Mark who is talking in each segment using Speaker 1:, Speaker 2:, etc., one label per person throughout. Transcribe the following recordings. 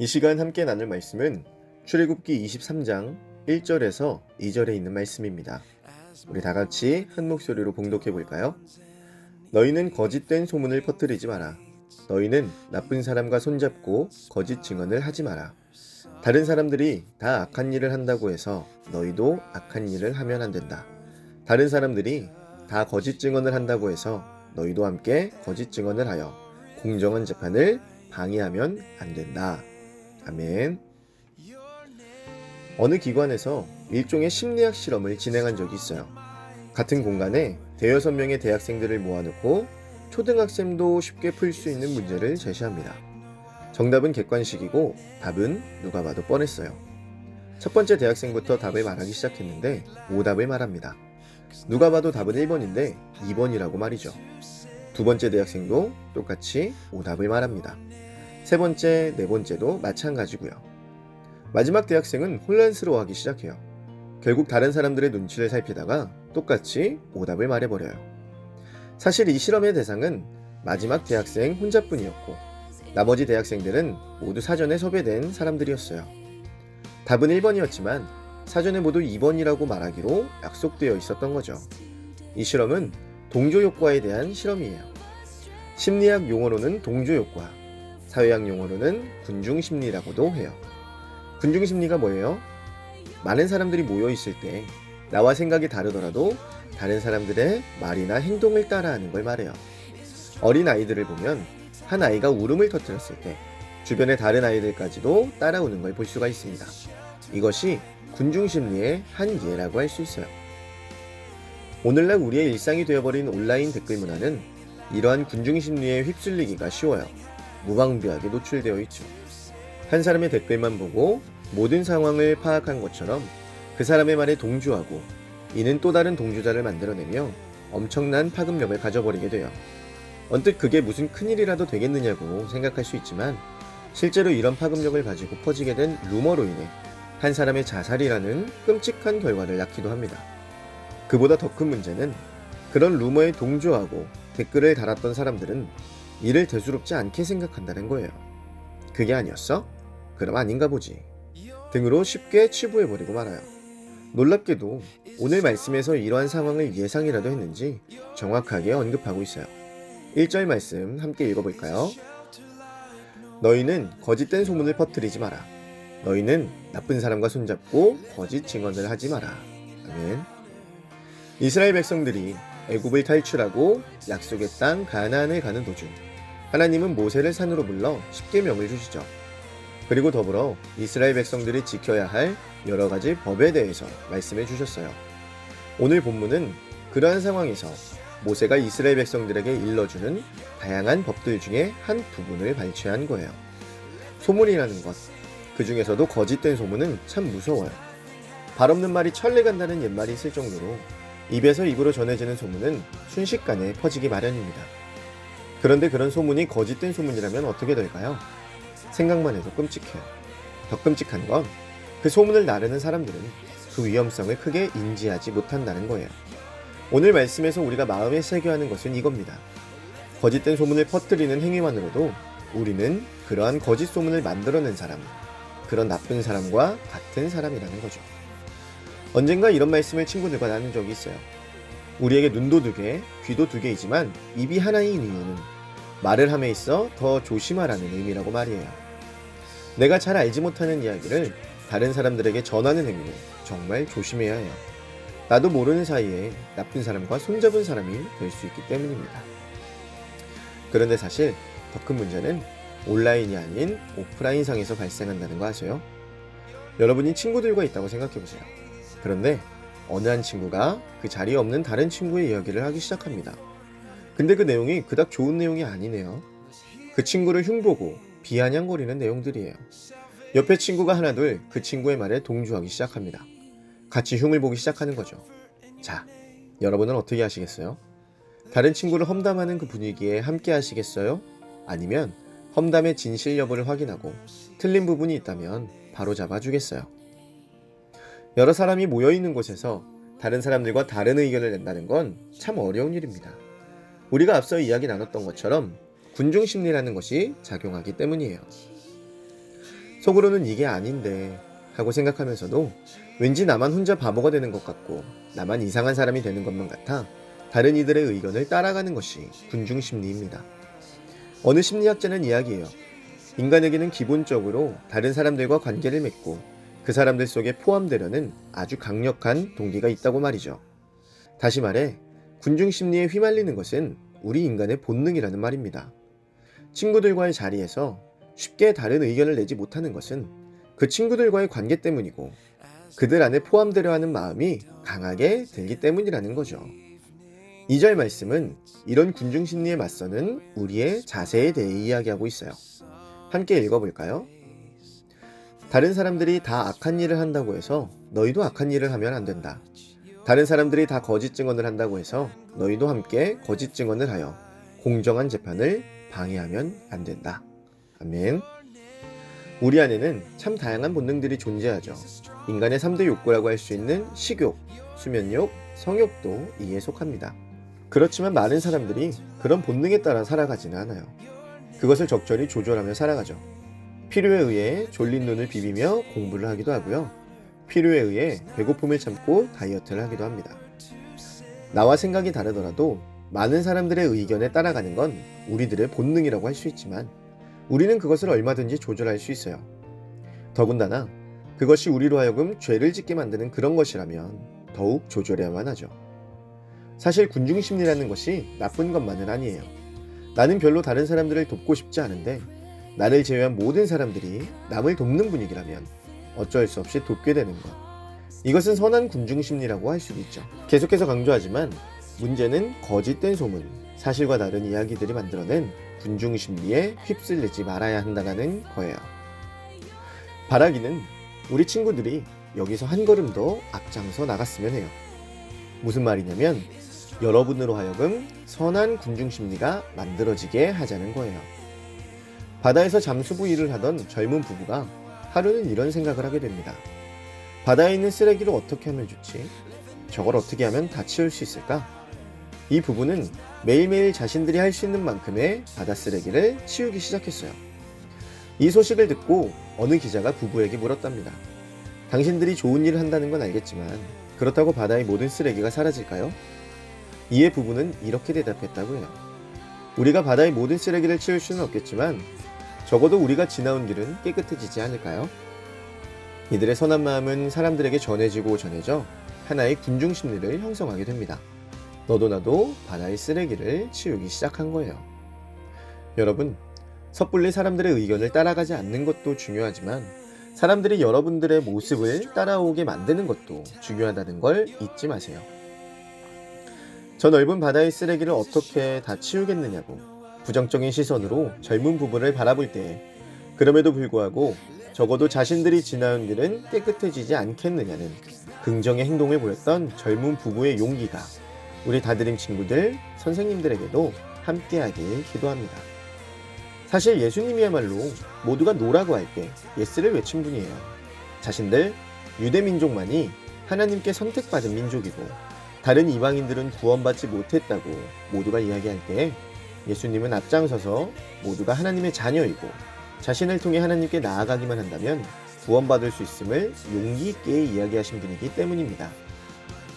Speaker 1: 이 시간 함께 나눌 말씀은 출애굽기 23장 1절에서 2절에 있는 말씀입니다. 우리 다 같이 한 목소리로 봉독해 볼까요? 너희는 거짓된 소문을 퍼뜨리지 마라. 너희는 나쁜 사람과 손잡고 거짓 증언을 하지 마라. 다른 사람들이 다 악한 일을 한다고 해서 너희도 악한 일을 하면 안 된다. 다른 사람들이 다 거짓 증언을 한다고 해서 너희도 함께 거짓 증언을 하여 공정한 재판을 방해하면 안 된다. 아멘. 어느 기관에서 일종의 심리학 실험을 진행한 적이 있어요. 같은 공간에 대여섯 명의 대학생들을 모아놓고 초등학생도 쉽게 풀 수 있는 문제를 제시합니다. 정답은 객관식이고 답은 누가 봐도 뻔했어요. 첫 번째 대학생부터 답을 말하기 시작했는데 오답을 말합니다. 누가 봐도 답은 1번인데 2번이라고 말이죠. 두 번째 대학생도 똑같이 오답을 말합니다. 세 번째, 네 번째도 마찬가지고요. 마지막 대학생은 혼란스러워하기 시작해요. 결국 다른 사람들의 눈치를 살피다가 똑같이 오답을 말해버려요. 사실 이 실험의 대상은 마지막 대학생 혼자뿐이었고 나머지 대학생들은 모두 사전에 섭외된 사람들이었어요. 답은 1번이었지만 사전에 모두 2번이라고 말하기로 약속되어 있었던 거죠. 이 실험은 동조효과에 대한 실험이에요. 심리학 용어로는 동조효과, 사회학 용어로는 군중심리라고도 해요. 군중심리가 뭐예요? 많은 사람들이 모여있을 때 나와 생각이 다르더라도 다른 사람들의 말이나 행동을 따라하는 걸 말해요. 어린 아이들을 보면 한 아이가 울음을 터뜨렸을 때 주변의 다른 아이들까지도 따라오는 걸 볼 수가 있습니다. 이것이 군중심리의 한 예라고 할 수 있어요. 오늘날 우리의 일상이 되어버린 온라인 댓글 문화는 이러한 군중심리에 휩쓸리기가 쉬워요. 무방비하게 노출되어 있죠. 한 사람의 댓글만 보고 모든 상황을 파악한 것처럼 그 사람의 말에 동조하고 이는 또 다른 동조자를 만들어내며 엄청난 파급력을 가져버리게 돼요. 언뜻 그게 무슨 큰일이라도 되겠느냐고 생각할 수 있지만 실제로 이런 파급력을 가지고 퍼지게 된 루머로 인해 한 사람의 자살이라는 끔찍한 결과를 낳기도 합니다. 그보다 더 큰 문제는 그런 루머에 동조하고 댓글을 달았던 사람들은 이를 대수롭지 않게 생각한다는 거예요. 그게 아니었어? 그럼 아닌가 보지. 등으로 쉽게 치부해버리고 말아요. 놀랍게도 오늘 말씀에서 이러한 상황을 예상이라도 했는지 정확하게 언급하고 있어요. 1절 말씀 함께 읽어볼까요? 너희는 거짓된 소문을 퍼뜨리지 마라. 너희는 나쁜 사람과 손잡고 거짓 증언을 하지 마라. 아멘. 이스라엘 백성들이 애굽을 탈출하고 약속의 땅 가나안을 가는 도중 하나님은 모세를 산으로 불러 십계명을 주시죠. 그리고 더불어 이스라엘 백성들이 지켜야 할 여러 가지 법에 대해서 말씀해 주셨어요. 오늘 본문은 그러한 상황에서 모세가 이스라엘 백성들에게 일러주는 다양한 법들 중에 한 부분을 발췌한 거예요. 소문이라는 것, 그 중에서도 거짓된 소문은 참 무서워요. 발 없는 말이 천리 간다는 옛말이 있을 정도로 입에서 입으로 전해지는 소문은 순식간에 퍼지기 마련입니다. 그런데 그런 소문이 거짓된 소문이라면 어떻게 될까요? 생각만 해도 끔찍해요. 더 끔찍한 건 그 소문을 나르는 사람들은 그 위험성을 크게 인지하지 못한다는 거예요. 오늘 말씀에서 우리가 마음에 새겨야 하는 것은 이겁니다. 거짓된 소문을 퍼뜨리는 행위만으로도 우리는 그러한 거짓 소문을 만들어낸 사람, 그런 나쁜 사람과 같은 사람이라는 거죠. 언젠가 이런 말씀을 친구들과 나눈 적이 있어요. 우리에게 눈도 두 개, 귀도 두 개이지만 입이 하나인 이유는 말을 함에 있어 더 조심하라는 의미라고 말이에요. 내가 잘 알지 못하는 이야기를 다른 사람들에게 전하는 행위는 정말 조심해야 해요. 나도 모르는 사이에 나쁜 사람과 손잡은 사람이 될 수 있기 때문입니다. 그런데 사실 더 큰 문제는 온라인이 아닌 오프라인상에서 발생한다는 거 아세요? 여러분이 친구들과 있다고 생각해보세요. 그런데 어느 한 친구가 그 자리에 없는 다른 친구의 이야기를 하기 시작합니다. 근데 그 내용이 그닥 좋은 내용이 아니네요. 그 친구를 흉보고 비아냥거리는 내용들이에요. 옆에 친구가 하나둘 그 친구의 말에 동조하기 시작합니다. 같이 흉을 보기 시작하는 거죠. 자, 여러분은 어떻게 하시겠어요? 다른 친구를 험담하는 그 분위기에 함께 하시겠어요? 아니면 험담의 진실 여부를 확인하고 틀린 부분이 있다면 바로 잡아주겠어요? 여러 사람이 모여있는 곳에서 다른 사람들과 다른 의견을 낸다는 건 참 어려운 일입니다. 우리가 앞서 이야기 나눴던 것처럼 군중심리라는 것이 작용하기 때문이에요. 속으로는 이게 아닌데 하고 생각하면서도 왠지 나만 혼자 바보가 되는 것 같고 나만 이상한 사람이 되는 것만 같아 다른 이들의 의견을 따라가는 것이 군중심리입니다. 어느 심리학자는 이야기해요. 인간에게는 기본적으로 다른 사람들과 관계를 맺고 그 사람들 속에 포함되려는 아주 강력한 동기가 있다고 말이죠. 다시 말해 군중심리에 휘말리는 것은 우리 인간의 본능이라는 말입니다. 친구들과의 자리에서 쉽게 다른 의견을 내지 못하는 것은 그 친구들과의 관계 때문이고 그들 안에 포함되려 하는 마음이 강하게 들기 때문이라는 거죠. 2절 말씀은 이런 군중심리에 맞서는 우리의 자세에 대해 이야기하고 있어요. 함께 읽어볼까요? 다른 사람들이 다 악한 일을 한다고 해서 너희도 악한 일을 하면 안 된다. 다른 사람들이 다 거짓 증언을 한다고 해서 너희도 함께 거짓 증언을 하여 공정한 재판을 방해하면 안 된다. 아멘. 우리 안에는 참 다양한 본능들이 존재하죠. 인간의 3대 욕구라고 할 수 있는 식욕, 수면욕, 성욕도 이에 속합니다. 그렇지만 많은 사람들이 그런 본능에 따라 살아가지는 않아요. 그것을 적절히 조절하며 살아가죠. 필요에 의해 졸린 눈을 비비며 공부를 하기도 하고요. 필요에 의해 배고픔을 참고 다이어트를 하기도 합니다. 나와 생각이 다르더라도 많은 사람들의 의견에 따라가는 건 우리들의 본능이라고 할 수 있지만 우리는 그것을 얼마든지 조절할 수 있어요. 더군다나 그것이 우리로 하여금 죄를 짓게 만드는 그런 것이라면 더욱 조절해야만 하죠. 사실 군중심리라는 것이 나쁜 것만은 아니에요. 나는 별로 다른 사람들을 돕고 싶지 않은데 나를 제외한 모든 사람들이 남을 돕는 분위기라면 어쩔 수 없이 돕게 되는 것. 이것은 선한 군중심리라고 할 수도 있죠. 계속해서 강조하지만 문제는 거짓된 소문, 사실과 다른 이야기들이 만들어낸 군중심리에 휩쓸리지 말아야 한다는 거예요. 바라기는 우리 친구들이 여기서 한 걸음 더 앞장서 나갔으면 해요. 무슨 말이냐면 여러분으로 하여금 선한 군중심리가 만들어지게 하자는 거예요. 바다에서 잠수부 일을 하던 젊은 부부가 하루는 이런 생각을 하게 됩니다. 바다에 있는 쓰레기를 어떻게 하면 좋지? 저걸 어떻게 하면 다 치울 수 있을까? 이 부부는 매일매일 자신들이 할 수 있는 만큼의 바다 쓰레기를 치우기 시작했어요. 이 소식을 듣고 어느 기자가 부부에게 물었답니다. 당신들이 좋은 일을 한다는 건 알겠지만 그렇다고 바다의 모든 쓰레기가 사라질까요? 이에 부부는 이렇게 대답했다고 해요. 우리가 바다의 모든 쓰레기를 치울 수는 없겠지만 적어도 우리가 지나온 길은 깨끗해지지 않을까요? 이들의 선한 마음은 사람들에게 전해지고 전해져 하나의 군중심리를 형성하게 됩니다. 너도 나도 바다의 쓰레기를 치우기 시작한 거예요. 여러분, 섣불리 사람들의 의견을 따라가지 않는 것도 중요하지만 사람들이 여러분들의 모습을 따라오게 만드는 것도 중요하다는 걸 잊지 마세요. 저 넓은 바다의 쓰레기를 어떻게 다 치우겠느냐고 부정적인 시선으로 젊은 부부를 바라볼 때 그럼에도 불구하고 적어도 자신들이 지나온 길은 깨끗해지지 않겠느냐는 긍정의 행동을 보였던 젊은 부부의 용기가 우리 다드림 친구들, 선생님들에게도 함께하길 기도합니다. 사실 예수님이야말로 모두가 노라고 할 때 예스를 외친 분이에요. 자신들 유대민족만이 하나님께 선택받은 민족이고 다른 이방인들은 구원받지 못했다고 모두가 이야기할 때 예수님은 앞장서서 모두가 하나님의 자녀이고 자신을 통해 하나님께 나아가기만 한다면 구원받을 수 있음을 용기 있게 이야기하신 분이기 때문입니다.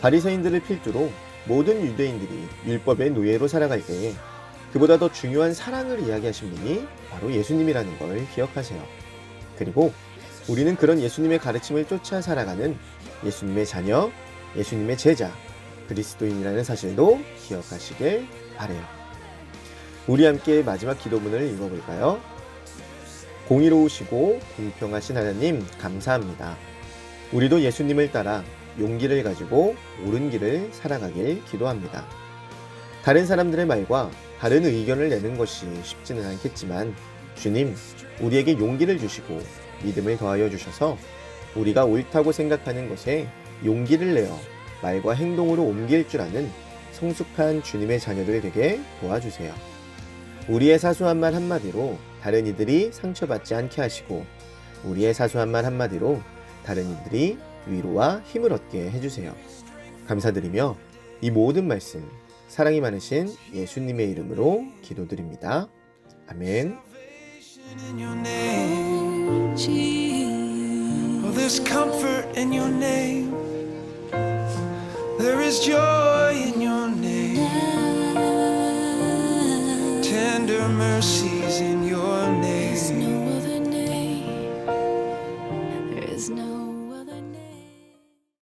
Speaker 1: 바리새인들을 필두로 모든 유대인들이 율법의 노예로 살아갈 때에 그보다 더 중요한 사랑을 이야기하신 분이 바로 예수님이라는 걸 기억하세요. 그리고 우리는 그런 예수님의 가르침을 쫓아 살아가는 예수님의 자녀, 예수님의 제자, 그리스도인이라는 사실도 기억하시길 바라요. 우리 함께 마지막 기도문을 읽어볼까요? 공의로우시고 공평하신 하나님 감사합니다. 우리도 예수님을 따라 용기를 가지고 옳은 길을 살아가길 기도합니다. 다른 사람들의 말과 다른 의견을 내는 것이 쉽지는 않겠지만 주님, 우리에게 용기를 주시고 믿음을 더하여 주셔서 우리가 옳다고 생각하는 것에 용기를 내어 말과 행동으로 옮길 줄 아는 성숙한 주님의 자녀들 되게 도와주세요. 우리의 사소한 말 한마디로 다른 이들이 상처받지 않게 하시고 우리의 사소한 말 한마디로 다른 이들이 위로와 힘을 얻게 해주세요. 감사드리며 이 모든 말씀 사랑이 많으신 예수님의 이름으로 기도드립니다. 아멘.
Speaker 2: Oh, there's comfort in your name. There is joy in your name. Tender mercy.